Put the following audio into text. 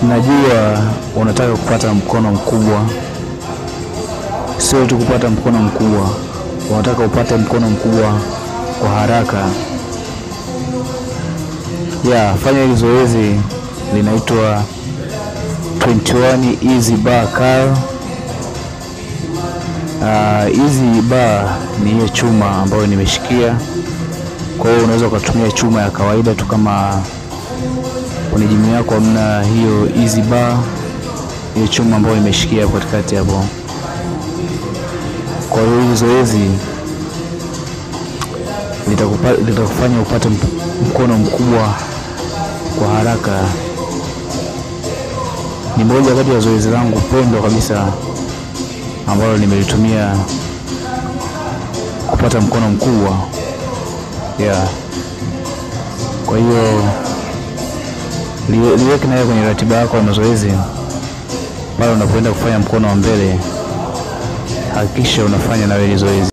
Najua unataka kupata mkono mkubwa. Sio tu kupata mkono mkubwa, unataka upate mkono mkubwa kwa haraka. Fanya hili zoezi, linaitwa 21 easy bar curl. Easy bar ni hiyo chuma ambayo nimeshikia. Kwa hiyo unaweza kutumia chuma ya kawaida tu, kama kwenye jimu yako hamna hiyo easy bar, hiyo chuma ambayo nimeshikia hapo katikati hapo. Kwa hiyo hili zoezi litakufanya upate mkono mkubwa kwa haraka. Ni moja kati ya zoezi langu pendwa kabisa ambalo nimelitumia kupata mkono mkubwa. Kwa hiyo liweke nayo kwenye ratiba yako ya mazoezi. Pale unapoenda kufanya mkono wa mbele, hakikisha unafanya na hili zoezi.